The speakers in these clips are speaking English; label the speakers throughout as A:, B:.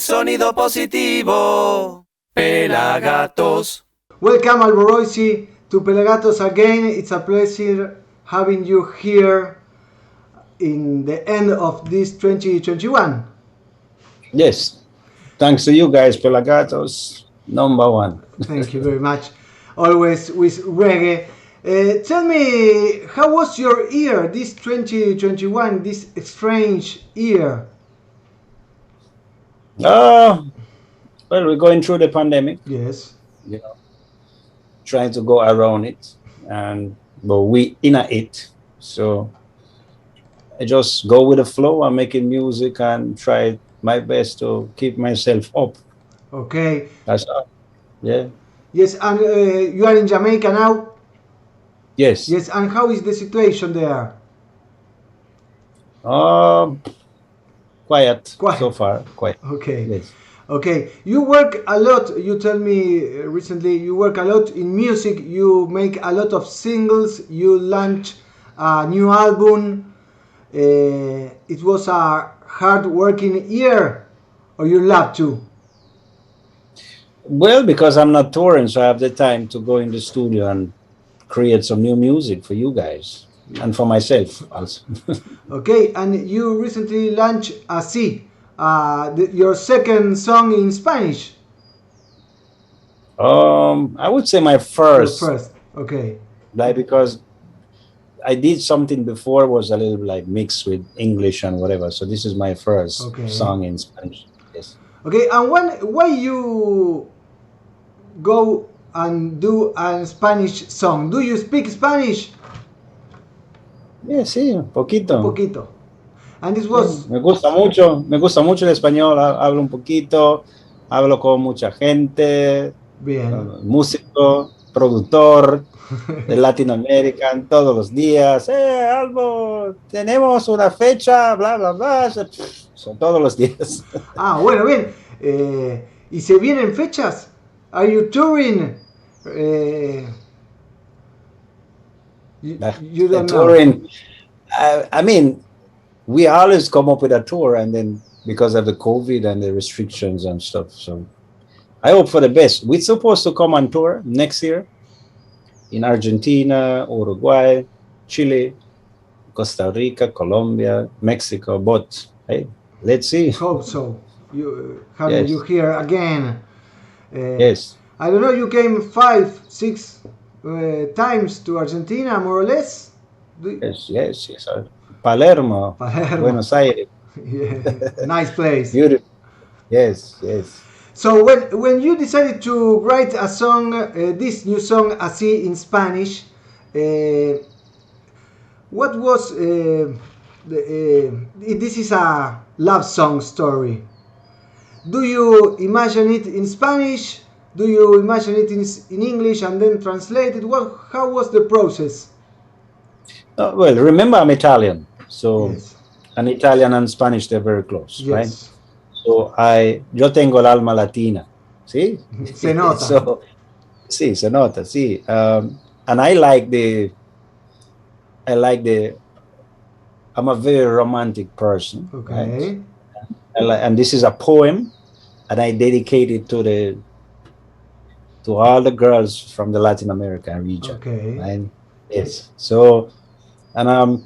A: sonido positivo. PelaGatos.
B: Welcome Alborosie to PelaGatos again. It's a pleasure having you here in the end of this 2021.
C: Yes, thanks to you guys, PelaGatos, number one.
B: Thank you very much. Always with reggae. Tell me, how was your year, this 2021, this strange year?
C: Well, we're going through the pandemic.
B: Yes.
C: You know, trying to go around it, but we in it. So I just go with the flow. I'm making music and try my best to keep myself up.
B: Okay.
C: That's all. Yeah.
B: Yes, and you are in Jamaica now?
C: Yes.
B: Yes, and how is the situation there?
C: Quiet
B: Quiet.
C: so far. Quiet.
B: Okay.
C: Yes.
B: Okay. You work a lot. You tell me recently you work a lot in music. You make a lot of singles. You launch a new album. It was a hard working year, or you love to?
C: Well, because I'm not touring, so I have the time to go in the studio and create some new music for you guys and for myself also.
B: Okay, and you recently launched your second song in Spanish.
C: I would say my first.
B: Your first, okay.
C: Like, because I did something before was a little like mixed with English and whatever. So this is my first song in Spanish. Yes.
B: Okay, and why you go and do a Spanish song? Do you speak Spanish?
C: Yeah, sí, un poquito.
B: Un poquito. And this was...
C: Me gusta mucho el español, hablo un poquito, hablo con mucha gente,
B: bien.
C: Músico, productor de Latinoamérica todos los días. Albo, tenemos una fecha, bla, bla, bla. Son todos los días.
B: Ah, bueno, bien. ¿Y se vienen fechas? Are you touring? You don't
C: touring,
B: know.
C: I mean, we always come up with a tour, and then because of the COVID and the restrictions and stuff. So I hope for the best. We're supposed to come on tour next year in Argentina, Uruguay, Chile, Costa Rica, Colombia, Mexico. But hey, let's see.
B: Hope so. Having you here again.
C: Yes.
B: I don't know, you came 5, 6 times to Argentina, more or less?
C: Yes. Palermo, Buenos Aires.
B: Yeah. Nice place.
C: Beautiful. Yes.
B: So when you decided to write a song, this new song, Así in Spanish, what was... this is a love song story. Do you imagine it in Spanish? Do you imagine it in English and then translate it? How was the process?
C: Well, remember I'm Italian, so
B: yes.
C: And Italian and Spanish, they're very close,
B: yes.
C: right? So yo tengo el alma latina, ¿sí?
B: Se nota.
C: So, sí, se nota, sí. And I'm a very romantic person.
B: Okay.
C: Right? And this is a poem, and I dedicate it to all the girls from the Latin American region.
B: Okay.
C: Right? Yes. So, and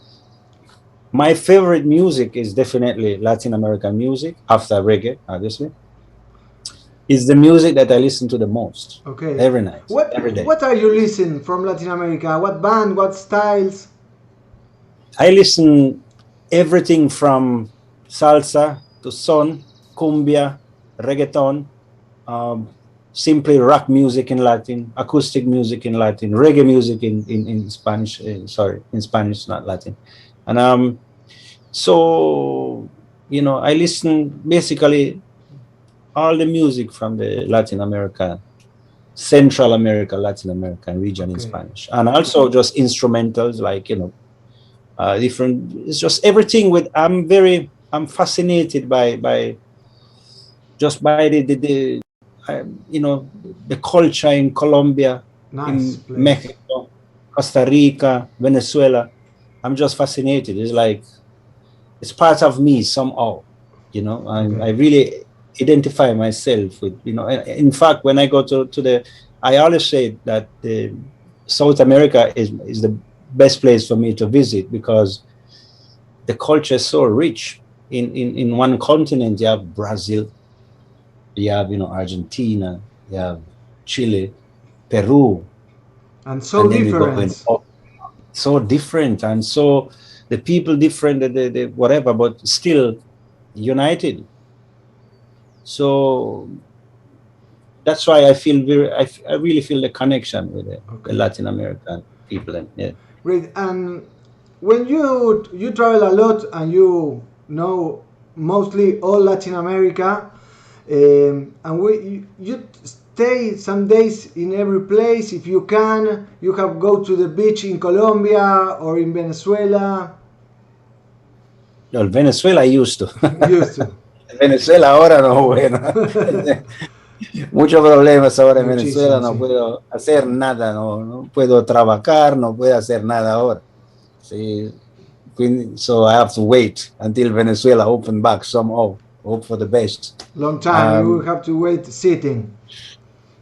C: my favorite music is definitely Latin American music, after reggae, obviously. It's the music that I listen to the most.
B: Okay.
C: Every night, every day.
B: What are you listening from Latin America? What band? What styles?
C: I listen everything from salsa to son, cumbia, reggaeton, simply rock music in Latin, acoustic music in Latin, reggae music in Spanish. In Spanish, not Latin. And so, I listen basically all the music from the Latin America, Central America, Latin American region in Spanish. And also just instrumentals like, different, it's just everything I'm fascinated by the culture in Colombia, in Mexico, Costa Rica, Venezuela. I'm just fascinated. It's like, it's part of me somehow, I really identify myself with, you know. In fact, when I go to the, I always say that South America is the best place for me to visit, because the culture is so rich. In one continent, you have Brazil, you have, you know, Argentina, you have Chile, Peru,
B: And so
C: and then you go in,
B: different.
C: so different, and so the people different, the whatever, but still united. So that's why I feel I really feel the connection with the Latin American people. And yeah.
B: Great. And when you travel a lot and you know mostly all Latin America, and you stay some days in every place if you can. You have go to the beach in Colombia or in Venezuela.
C: No, Venezuela used to.
B: Used to.
C: Venezuela ahora no, bueno. Muchos problemas ahora en
B: Muchísimo,
C: Venezuela, no
B: sí.
C: puedo hacer nada, no puedo trabajar, no puedo hacer nada ahora. Sí. So I have to wait until Venezuela open back somehow. Hope for the best.
B: Long time. You will have to wait sitting.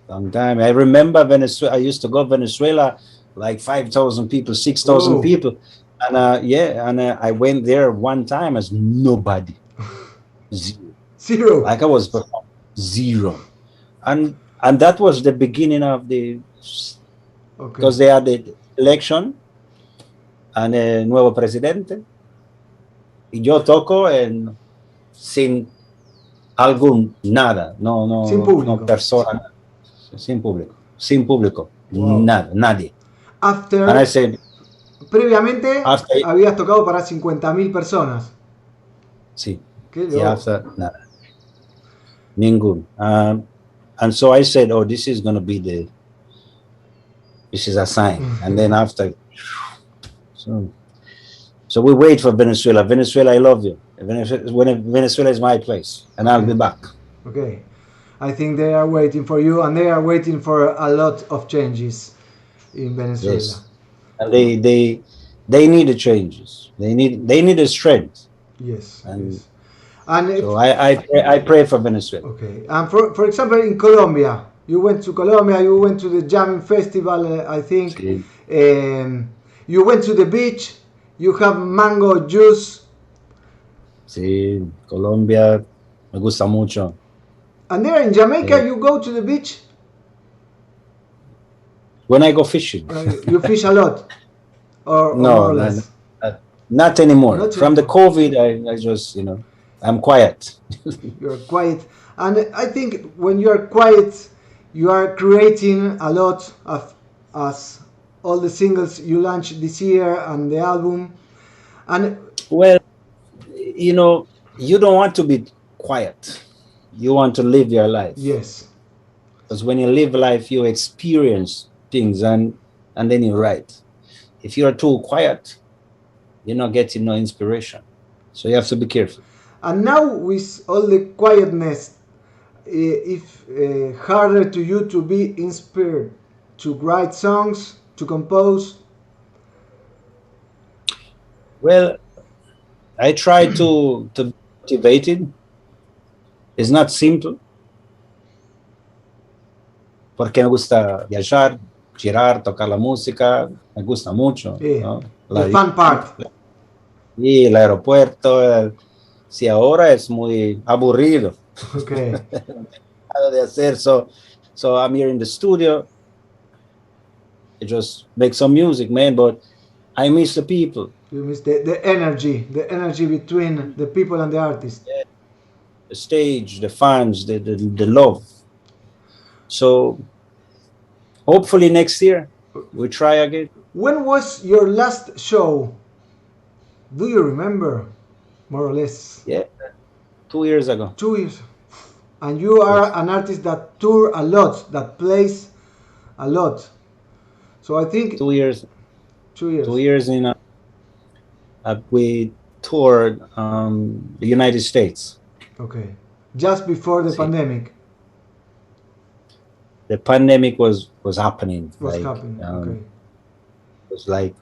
C: Long time. I remember Venezuela. I used to go to Venezuela, like 5,000 people, 6,000 people. And I went there one time as nobody.
B: Zero.
C: Like I was zero. And that was the beginning of the, because they had the election and a nuevo presidente. Y yo toco sin algún nada,
B: Sin público.
C: no persona, sin público,
B: Wow.
C: nada, nadie.
B: After,
C: And I said,
B: previamente habías tocado para 50.000 personas.
C: Sí.
B: Qué
C: Y
B: loco.
C: after, nada. Ningún. And so I said, oh, this is going to be this is a sign. And then after, so we wait for Venezuela. Venezuela, I love you. Venezuela is my place, and I'll be back.
B: Okay. I think they are waiting for you, and they are waiting for a lot of changes in Venezuela.
C: Yes. And they need the changes. They need the strength.
B: Yes.
C: And
B: yes. And
C: so I pray for Venezuela.
B: Okay. And for example, in Colombia, you went to Colombia. You went to the jamming festival, I think.
C: Sí.
B: You went to the beach. You have mango juice.
C: Sí, Colombia me gusta mucho.
B: And there in Jamaica, you go to the beach.
C: When I go fishing.
B: You fish a lot, or
C: No,
B: more or less.
C: Not anymore.
B: Not
C: From the
B: anymore.
C: COVID, I just, you know, I'm quiet.
B: You're quiet, and I think when you are quiet, you are creating a lot of as all the singles you launched this year and the album. And
C: well, you know, you don't want to be quiet. You want to live your life.
B: Yes.
C: Because when you live life, you experience things and then you write. If you're too quiet, you're not getting no inspiration. So you have to be careful.
B: And now with all the quietness, it's harder to you to be inspired, to write songs, to compose.
C: Well, I try to be motivated. It's not simple. Porque me gusta viajar, girar, tocar la música. Me gusta mucho.
B: Yeah.
C: ¿no?
B: The fun part.
C: Y el aeropuerto. Sí, ahora es muy aburrido.
B: Okay.
C: Nada de hacer. So I'm here in the studio. I just make some music, man, but I miss the people.
B: You miss the energy between the people and the artist.
C: Yeah. The stage, the fans, the love. So hopefully next year we try again.
B: When was your last show? Do you remember? More or less.
C: Yeah, 2 years ago.
B: 2 years. And you are an artist that tour a lot, that plays a lot. So I think
C: 2 years.
B: 2 years.
C: 2 years in we toured the United States.
B: Okay. Just before the pandemic.
C: The pandemic was happening.
B: Happening. Okay.
C: It was like,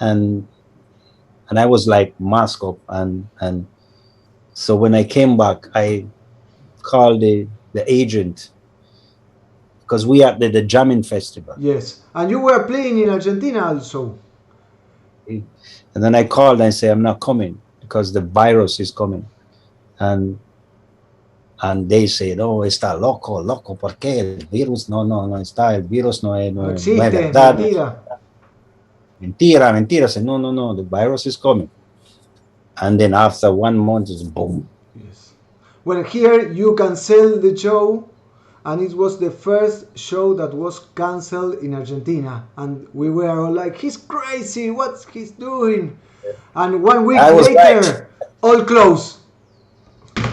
C: and I was like masked up, and so when I came back, I call the agent, because we at the jamming festival.
B: Yes. And you were playing in Argentina also.
C: And then I called and say I'm not coming because the virus is coming, and they said, oh, está loco, ¿por qué? El virus no está, el virus no es
B: Existe,
C: verdad.
B: mentira.
C: Mentira. I said, no, the virus is coming. And then after 1 month, it's boom.
B: Yes. Well, here you cancel the show, and it was the first show that was cancelled in Argentina, and we were all like, he's crazy, what's he's doing? And 1 week later,
C: right.
B: all closed.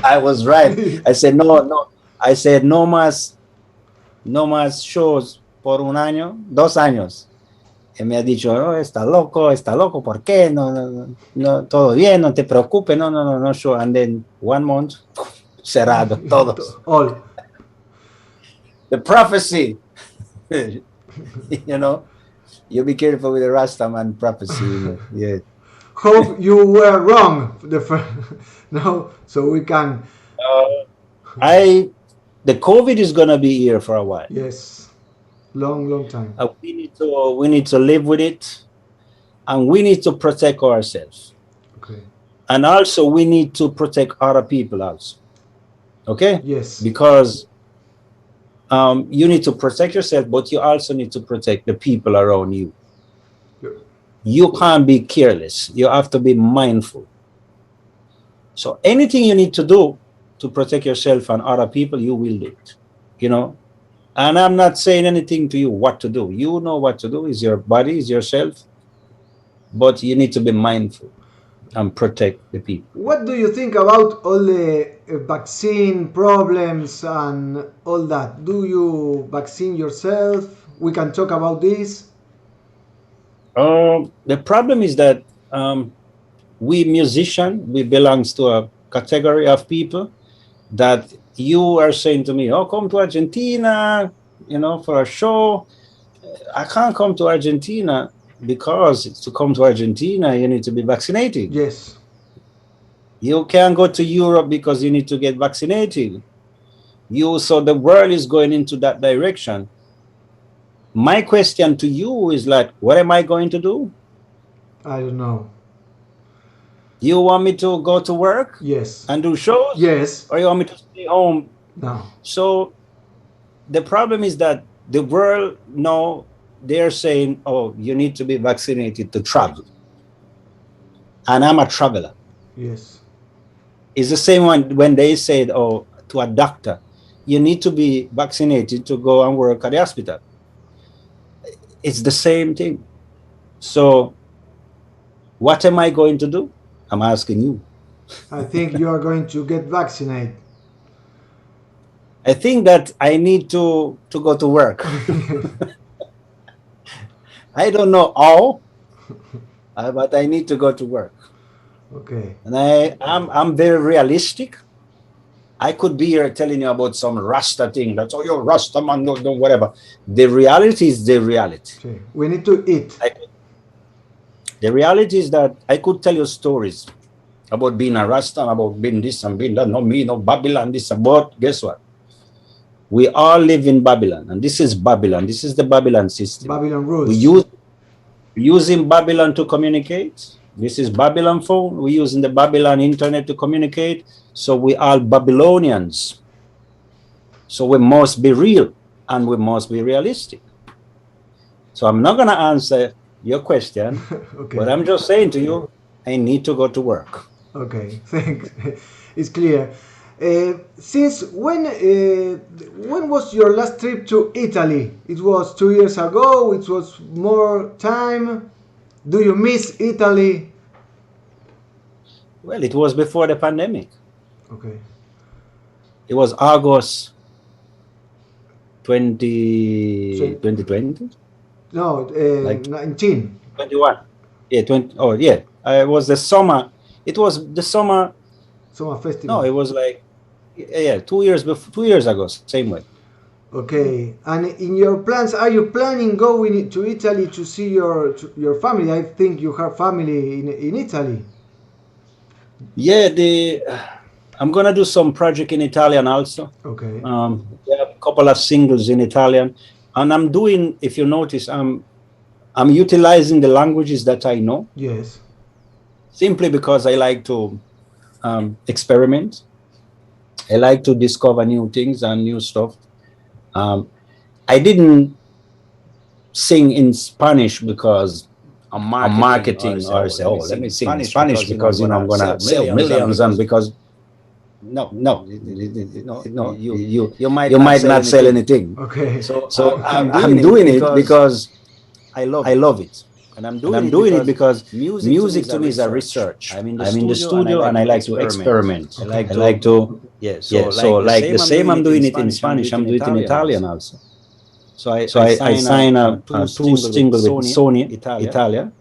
C: I was right. I said, no. I said, no más shows por 1 año, 2 años. Y me ha dicho, no, está loco, ¿por qué? No, todo bien, no te preocupes, no show. And then 1 month, cerrado, todos.
B: All.
C: The prophecy, you know, you be careful with the Rastaman prophecy. Yeah.
B: Hope you were wrong. No, so we can.
C: The COVID is gonna be here for a while.
B: Yes, long time.
C: We need to live with it, and we need to protect ourselves.
B: Okay.
C: And also we need to protect other people also. Okay.
B: Yes.
C: Because you need to protect yourself, but you also need to protect the people around you. You can't be careless. You have to be mindful. So anything you need to do to protect yourself and other people, you will do it, you know. And I'm not saying anything to you what to do. You know what to do. Is your body, is yourself. But you need to be mindful and protect the people.
B: What do you think about all the vaccine problems and all that? Do you vaccine yourself? We can talk about this.
C: The problem is that we musicians, we belongs to a category of people that you are saying to me, oh, come to Argentina, you know, for a show. I can't come to Argentina because to come to Argentina, you need to be vaccinated.
B: Yes.
C: You can't go to Europe because you need to get vaccinated. So the world is going into that direction. My question to you is like, what am I going to do?
B: I don't know.
C: You want me to go to work?
B: Yes.
C: And do shows?
B: Yes.
C: Or you want me to stay home?
B: No.
C: So the problem is that the world now, they're saying, oh, you need to be vaccinated to travel. And I'm a traveler.
B: Yes.
C: It's the same one when they said, oh, to a doctor, you need to be vaccinated to go and work at the hospital. It's the same thing. So what am I going to do? I'm asking you.
B: I think you are going to get vaccinated.
C: I think that I need to go to work. I don't know how, but I need to go to work.
B: Okay.
C: And I'm very realistic. I could be here telling you about some Rasta thing. That's, oh, you're Rasta man, no, whatever. The reality is the reality.
B: Okay. We need to eat.
C: The reality is that I could tell you stories about being a Rasta, about being this and being that, no me, no Babylon, this and but guess what? We all live in Babylon, and this is Babylon. This is the Babylon system.
B: Babylon rules.
C: We're using Babylon to communicate. This is Babylon phone. We're using the Babylon internet to communicate. So we are Babylonians. So we must be real and we must be realistic. So I'm not going to answer your question,
B: Okay.
C: but I'm just saying to you, I need to go to work.
B: Okay, thanks. It's clear. Since when was your last trip to Italy? It was 2 years ago. It was more time. Do you miss Italy?
C: Well, it was before the pandemic.
B: Okay.
C: It was August 2020?
B: No,
C: Like
B: 19.
C: 21. Yeah, 20. Oh, yeah. It was the summer. It was the summer.
B: Summer festival.
C: No, it was like, yeah, 2 years before, 2 years ago, same way.
B: Okay. And in your plans, are you planning going to Italy to see your family? I think you have family in Italy.
C: Yeah, I'm gonna do some project in Italian also.
B: Okay.
C: We have a couple of singles in Italian, and I'm doing. If you notice, I'm utilizing the languages that I know.
B: Yes.
C: Simply because I like to experiment. I like to discover new things and new stuff. I didn't sing in Spanish because I'm marketing or say, oh, let me sing in Spanish because you know I'm gonna sell millions and because no, you might not sell anything.
B: Okay.
C: So I'm doing it because I love it. And I'm doing it because music to me is a research. I'm in the studio and I like to experiment. I like to so like the same I'm doing it in Spanish, I'm doing it in Italian also. So I sign a two single with Sony Italia,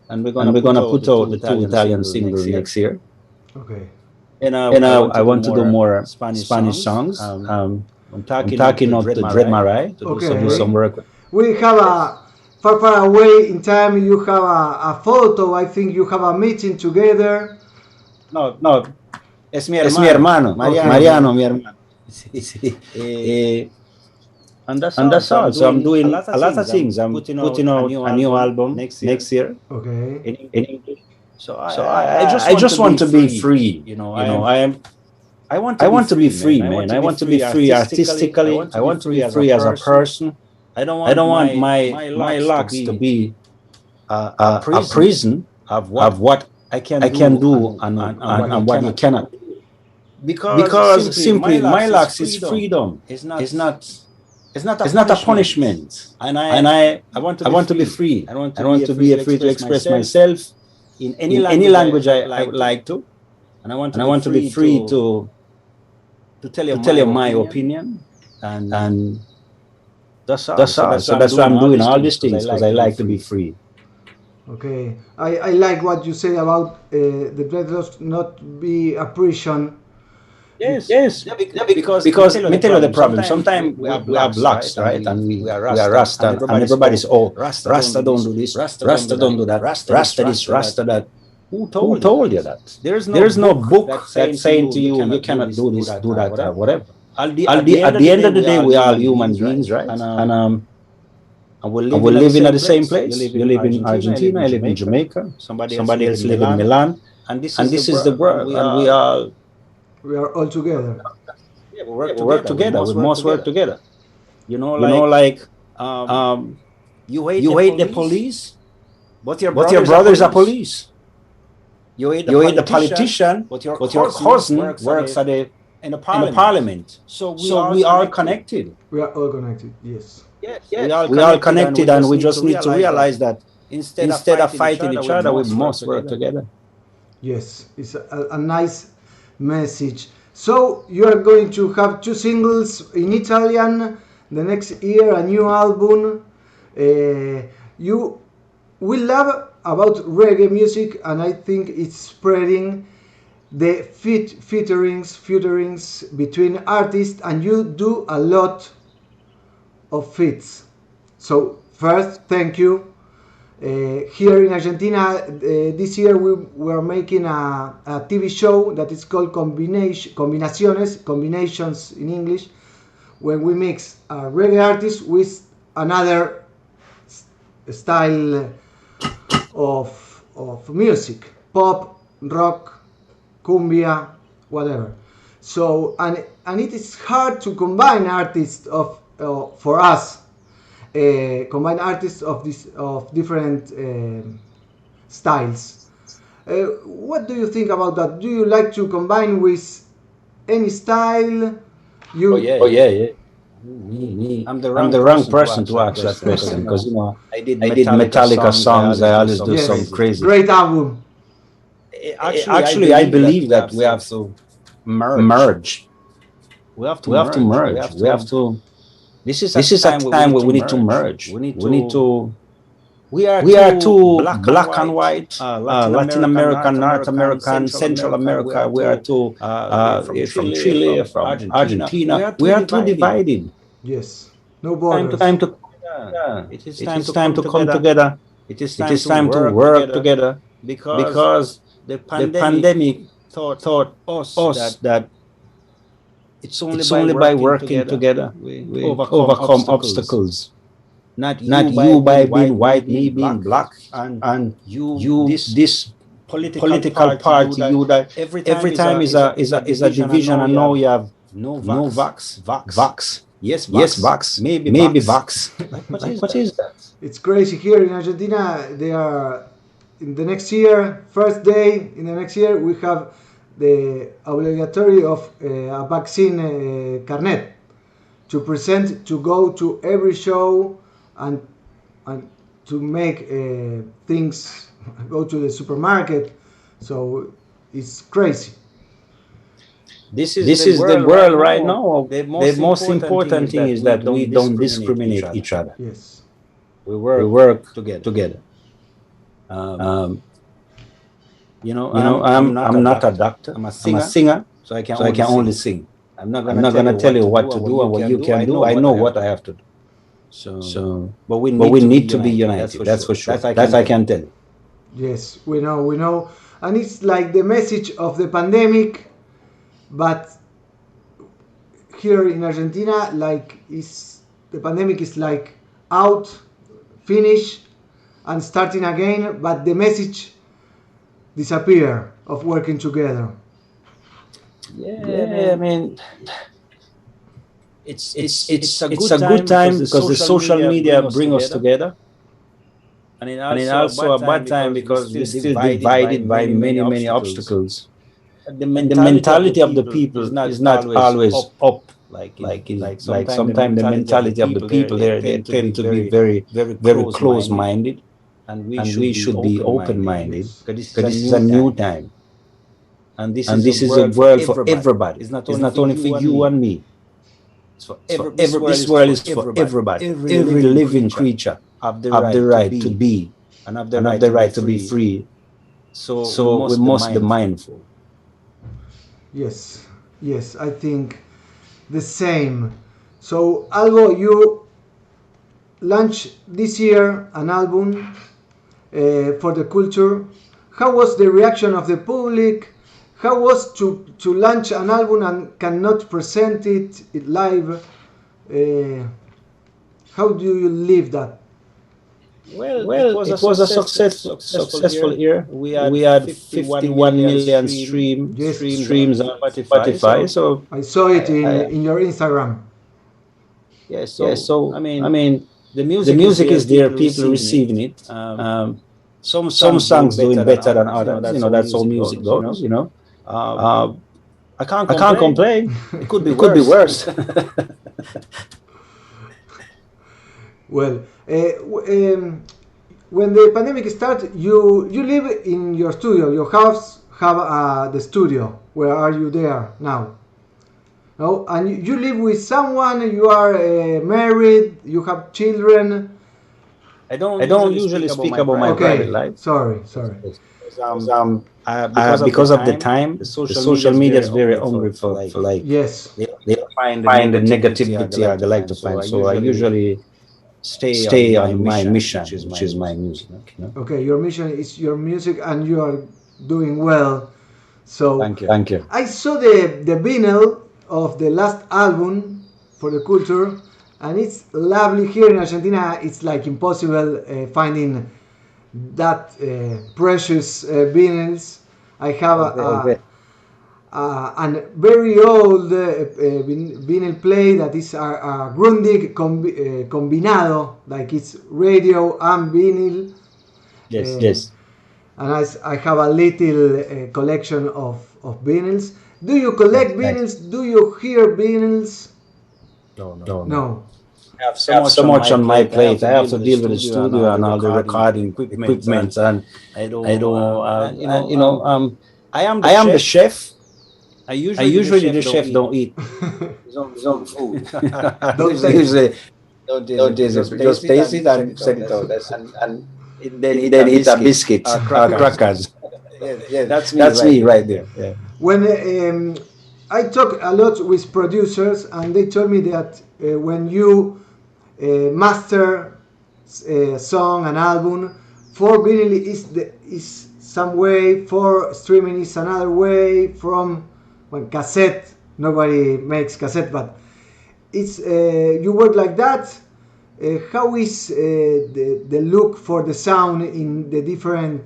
C: and we're gonna put out the two Italian singles next year.
B: Okay.
C: And I want to do more Spanish songs. I'm talking out to Dread Marai to do some work.
B: We have a far away in time. You have a photo. I think you have a meeting together.
C: No, es mi hermano. Mariano, mi hermano. Sí. And that's all. So I'm doing a lot of things. I'm putting out a new album next year.
B: Okay.
C: In English. So I just want to be free. You know, I want to be free, man. I want to be free artistically. I want to be free as a person. I don't want my locks to be a prison of what I can do and what you cannot. Because simply my locks is freedom. It's not a punishment. And I want to be free. I want to be free to express myself in any language I like to. And I want to be free to tell you my opinion. And that's all. So that's why I'm doing all these things, because I like to be free.
B: Okay. I like what you say about the dreadlocks not be a prison.
C: Yes. Because let me tell you the problem. Sometimes we have locks, right? And we are Rasta, and everybody's Rasta don't do this, Rasta don't do that, Rasta this, Rasta that. Who told you that? There's no book that's saying to you you cannot do this, do that, or whatever. At the end of the day, we are all human beings, right? And we're living at the same place. You live in Argentina, I live in Jamaica, somebody else live in Milan, and this is the world, and we are all
B: together.
C: Yeah, we work together. We must work together. You know, like you hate the police, but your brothers are police. You hate the politician, but your cousin works in the parliament. So we are connected.
B: We are all connected. Yes.
C: We are connected, and we just need to realize that instead of fighting each other, we must work together.
B: Yes, it's a nice message. So you are going to have two singles in Italian the next year, a new album. You will love about reggae music, and I think it's spreading the featurings between artists, and you do a lot of feats. So first, thank you. Here in Argentina, this year we are making a TV show that is called Combinations in English, when we mix a reggae artist with another style of music, pop, rock, cumbia, whatever. So and it is hard to combine artists for us. Combine artists of different styles. What do you think about that? Do you like to combine with any style?
C: Oh yeah. I'm the wrong person to ask that question, because I did Metallica songs. I always do some crazy.
B: Great album.
C: Actually, I believe that we have to merge. We have to merge. We have to. This is a time where we need to merge. We are too black and white, Latin American, North American, Central America. We are too from Chile, from Argentina. We are too divided.
B: Yes, no borders.
C: It is time to come together. It is time to work together, because the pandemic taught us that it's only by working together we overcome obstacles. Not you by being white, me being black, and you this political party. You that every time is a division, and now you have no vax. Yes, vax. Maybe vax. What is that?
B: It's crazy here in Argentina. They are in the next year, first day in the next year, we have the obligatory of a vaccine carnet to present, to go to every show and to make things, go to the supermarket. So it's crazy.
C: This is the world right now. The most important thing is that we don't discriminate each other.
B: Yes.
C: We work together. I'm not a doctor. I'm a singer, so I can only sing. I'm not gonna tell you what to do and what you can do. I know what I have to do. So, but we need to be united. That's for sure. That I can tell you.
B: Yes, we know, and it's like the message of the pandemic, but here in Argentina, like the pandemic is like out, finish, and starting again, but the message disappear of working together.
C: Yeah, I mean, it's a good time because the social media bring us together, and it's also a bad time because we're still divided by many obstacles. The mentality of the people is not always up. Like sometimes the mentality of the people they tend to be very close-minded, and we should be open-minded because this is a new time, and this is a world for everybody. It's not only for you and me. This world is for everybody. Every living creature have the right to be and have the right to be free. So we must be mindful.
B: Yes, I think the same. So, Albo, you launched this year an album for the culture. How was the reaction of the public? How was to launch an album and cannot present it live? How do you live that?
C: Well, it was a successful year. We had 51 million streams on Spotify. So
B: I saw it in your Instagram.
C: Yeah. So I mean, the music is there. People receiving it. Some songs doing better than others. That's how music goes. I can't complain. It could be worse.
B: Well, when the pandemic started, you live in your studio. Your house have the studio. Where are you there now? No, and you live with someone. You are married. You have children.
C: I don't usually speak about my private life.
B: Sorry.
C: Because of the time, the social media is very hungry for like.
B: Yes.
C: They find the negativity they like to find. So I usually stay on my mission, which is my music.
B: Okay, your mission is your music, and you are doing well. So
C: thank you.
B: I saw the vinyl of the last album for the culture, and it's lovely. Here in Argentina, it's like impossible finding that precious vinyls. I have a very old vinyl play that is a Grundig combinado, like it's radio and vinyl.
C: Yes.
B: And I have a little collection of vinyls. Do you collect vinyls? Nice. Do you hear vinyls? No.
C: I have so much on my plate. I have to deal with the studio and all the recording equipment, and I am the chef. I usually the chef don't eat his own food. Don't taste it. Just taste it and send it out. And then eat a biscuit or crackers. Yeah, that's me right there. Yeah.
B: When I talk a lot with producers, and they told me that when you master a song, an album, for vinyl is some way, for streaming is another way, from cassette. Nobody makes cassette, but it's you work like that. How is the look for the sound in the different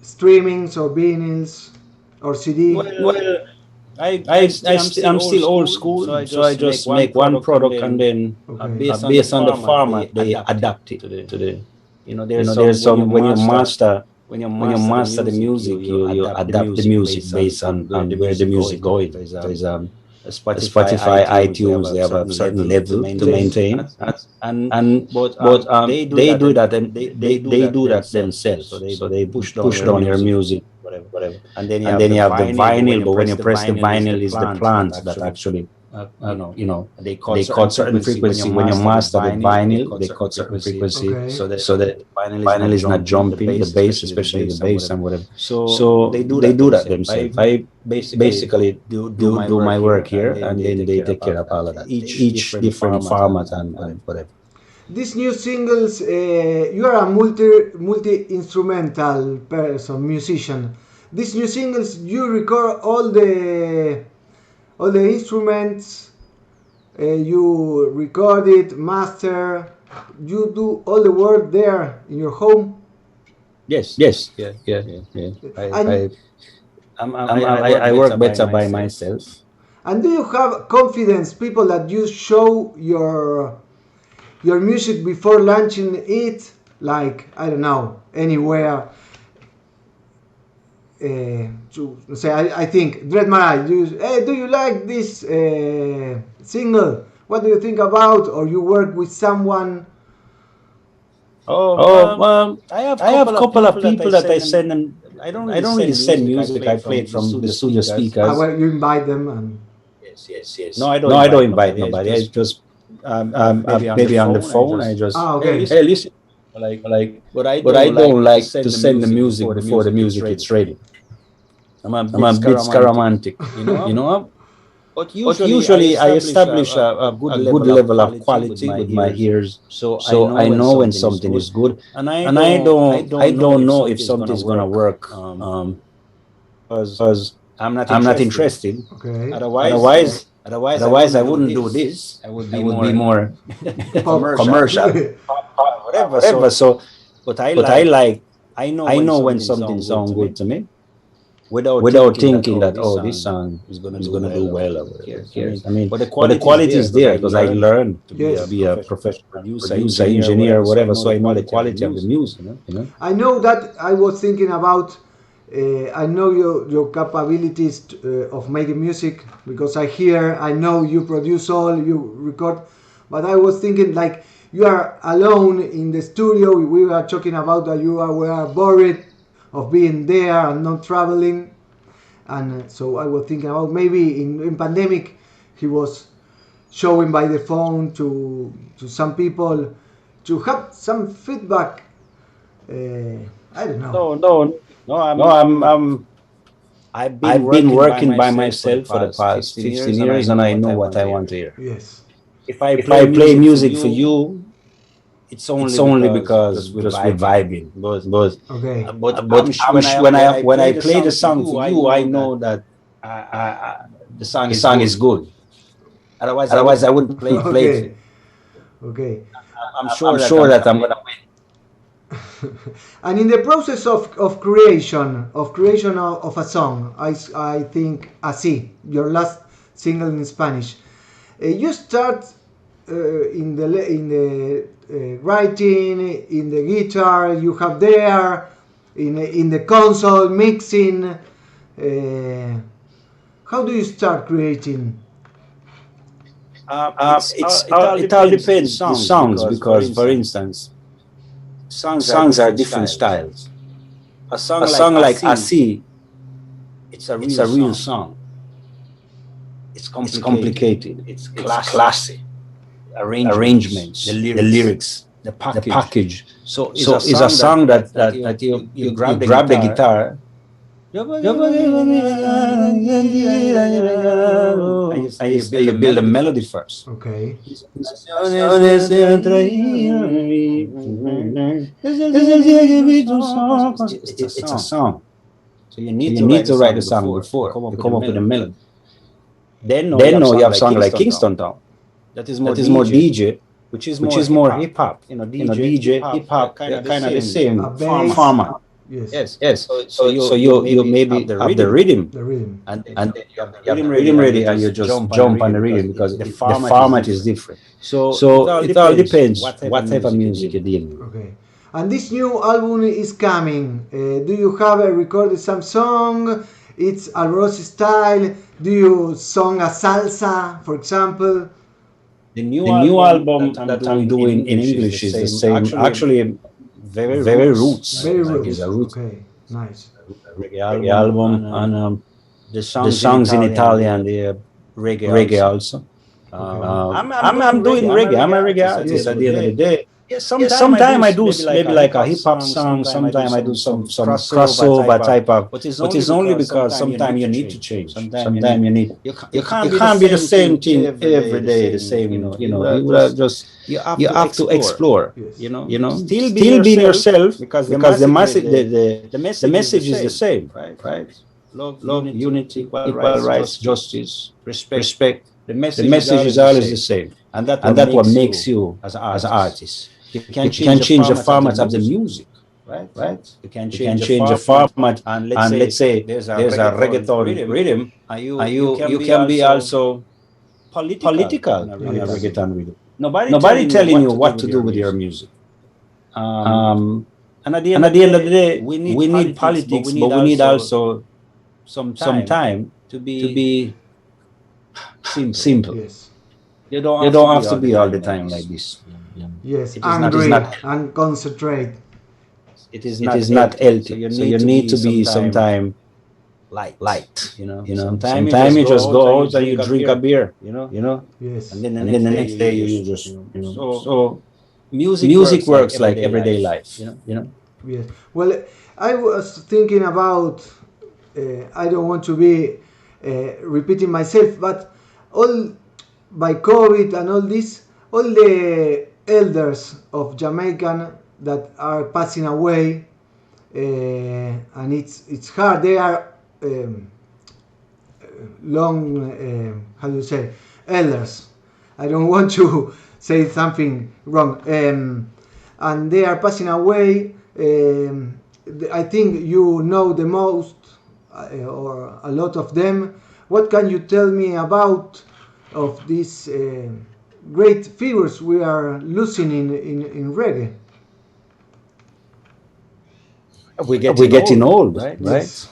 B: streamings or vinyls or CD?
C: Well, I'm still old school, so I just make one product and then based on the format they adapt it to the. There's some when you master the music, you adapt the music based on where the music going. There's Spotify, iTunes, they have a certain level to maintain, but they do that and they do that themselves. So they push down your music, whatever. And then you have the vinyl, but when you press the vinyl, is the plant that actually. They cut certain frequency when you master the vinyl. They cut certain frequency so that vinyl is not jumping the bass, especially the bass and whatever. So they do that themselves. I basically do my work here, and then they take care of all of that. Each different format and whatever.
B: These new singles, you are a multi-instrumental person, musician. These new singles, you record all the instruments, you record it, master, you do all the work there in your home?
C: Yes. Yeah. I work better by myself.
B: And do you have confidence, people, that you show your music before launching it, like, I don't know, anywhere? To say, I think Dread Marai, do you like this single? What do you think about? Or you work with someone?
C: I have a couple of people that I send, and I don't really send music. I play it from the studio speakers.
B: Where you invite them? And
C: yes. No, I don't invite nobody. I just maybe on the phone. I just hey, listen. But I don't like to send the music before the music is ready. I'm a bit scaramantic, you know. But usually I establish a good level of quality with my ears, so I know when something is good, and I don't know if something's gonna work, because I'm not interested.
B: Okay.
C: Otherwise I wouldn't do this. I would be more commercial. Whatever. So, but I know when something sounds good to me, without thinking that this song is gonna do well over here. I mean, but the quality is there because I learned to be a professional producer, engineer, whatever. So I know the quality of the music.
B: I know that. I was thinking about. I know your capabilities of making music, because I know you produce all, you record, but I was thinking, like, you are alone in the studio. We were talking about that you were bored of being there and not traveling, and so I was thinking about maybe in pandemic he was showing by the phone to some people to have some feedback. I don't know.
C: No, I've been working by myself for the past 15 years, and I know what I want to hear.
B: Yes.
C: If I play music for you, it's only because we're vibing. But when I play the song for you, I know that the song is good. Otherwise I wouldn't play it.
B: Okay.
C: I'm sure that I'm gonna win.
B: And in the process of creation of a song, I think Así, your last single in Spanish, you start in the writing, in the guitar you have there, in the console mixing. How do you start creating?
C: It all depends on songs, because for instance, songs are different styles. A song like Así, it's a real song. It's complicated. It's classy. Arrangements, the lyrics, the package. So it's a song that you grab the guitar, and you build a melody first.
B: Okay.
C: It's a song. So you need to write the song before to come up with a melody. Then you have songs like Kingston Town. That is more DJ, which is more hip hop. DJ, hip hop, kind of the same format. Yes. So you maybe have the rhythm, and then you have the rhythm ready, and you just jump on the rhythm because the format is different. So it all depends what type of music you're dealing with.
B: Okay. And this new album is coming. Do you have recorded some song? It's Alborosie style. Do you sing a salsa, for example?
C: The new album that I'm doing in English is the same. Actually, very roots.
B: Very roots.
C: It's a roots.
B: Okay, nice.
C: Reggae album and the songs in Italian, the reggae also. I'm doing reggae. I'm a reggae artist at the end of the day. Sometimes I do maybe like a hip hop song. Sometimes I do some crossover type of. But it's only because sometimes you need to change. Sometimes you need. You can't be the same thing every day. The same. You have to explore.
B: Yes.
C: Still being yourself because the message is the same. Right. Love, unity, equal rights, justice, respect. The message is always the same, and that's what makes you as an artist. You can change the format of the music, right? You can change the format, and let's say there's a reggaeton rhythm, and you can be also political in a reggaeton rhythm. Nobody telling you what to do with your music. And at the end of the day, we need politics, but we need also some time to be simple.
B: Yes.
C: You don't have to be all the time like this.
B: Yes, angry and concentrate.
C: It is not healthy. So you need to be sometime light. Sometimes you just go out and you drink a beer.
B: Yes.
C: And then the next day you just. So music works like everyday life.
B: Yes. Well, I was thinking about. I don't want to be repeating myself, but all by COVID and all this, all the elders of Jamaican that are passing away, and it's hard. They are long, how do you say, elders. I don't want to say something wrong. And they are passing away. I think you know the most, or a lot of them. What can you tell me about of these great figures we are losing in reggae?
C: We're getting old, right?
B: Yes.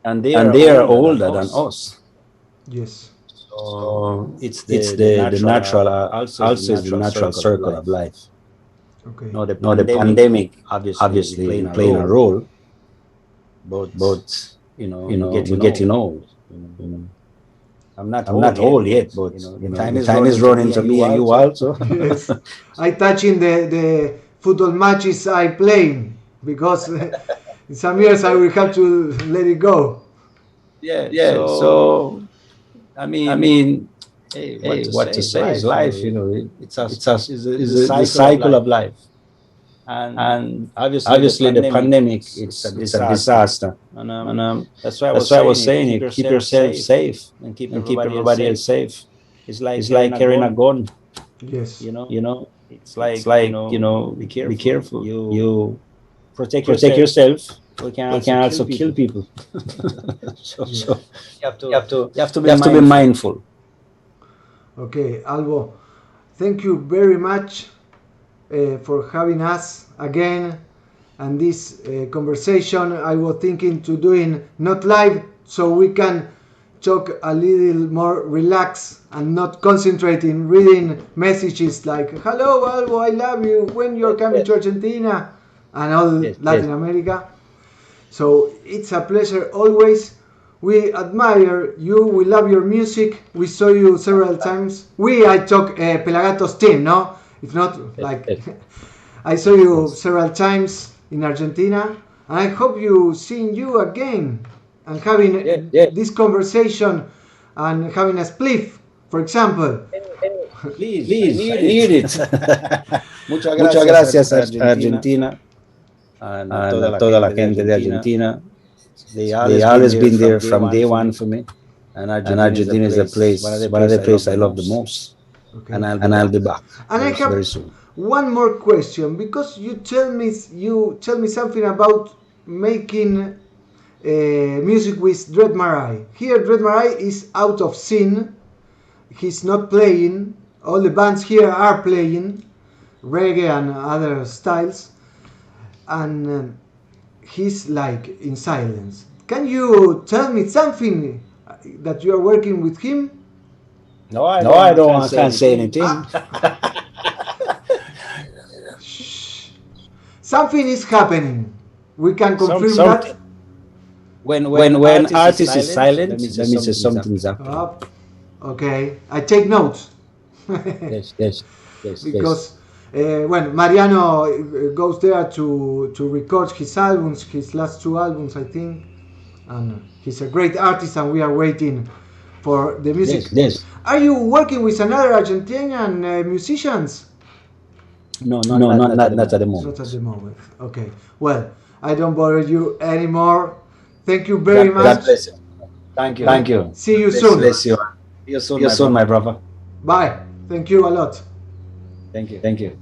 C: And they are older than us.
B: Yes.
C: So it's the natural, also is the natural circle of life.
B: Okay.
C: The pandemic obviously playing a role, but we're getting old. I'm not old yet, but time is running to me and you also.
B: Yes. I touching the football matches I play because in some years I will have to let it go.
C: Yeah. So I mean, what to say is life. It's a cycle of life. And obviously the pandemic, it's a disaster. And that's why I was saying keep yourself safe and keep everybody else safe. It's like carrying a gun.
B: Yes.
C: It's like be careful. You protect yourself. We can also kill people. so you have to be mindful.
B: Okay, Albo, thank you very much for having us again and this conversation. I was thinking to doing not live so we can talk a little more relaxed and not concentrate in reading messages like hello Albo, I love you, when you're coming to Argentina and all Latin America. So it's a pleasure always. We admire you, we love your music, we saw you several times. I talk PelaGatos team, no? It's not like I saw you several times in Argentina, and I hope you seeing you again and having this conversation and having a spliff For example,
C: Please, I need it. Muchas gracias a Argentina and toda la gente de Argentina. They always been there from day one for me. And Argentina is a place, one of the places I love the most.
B: okay.
C: And I'll be back
B: And I have
C: very soon.
B: one more question, because you tell me something about making music with Dread Marai. Here, Dread Marai is out of scene. He's not playing. All the bands here are playing reggae and other styles, and he's like in silence. Can you tell me something that you are working with him?
C: No, I don't. I can't say anything.
B: Something is happening. We can confirm that.
C: When artist is silent, that means something's happening.
B: Okay, I take notes.
C: Yes.
B: Because when Mariano goes there to record his albums, his last 2 albums, I think, and he's a great artist, and we are waiting for the music.
C: Yes.
B: Are you working with another Argentinian musicians?
C: No, not at the
B: Not
C: moment.
B: at the moment. Okay. Well, I don't bother you anymore. Thank you very much.
C: God bless you. Thank you.
B: See you soon.
C: Bless you. See you soon, my brother.
B: Bye. Thank you a lot.
C: Thank you.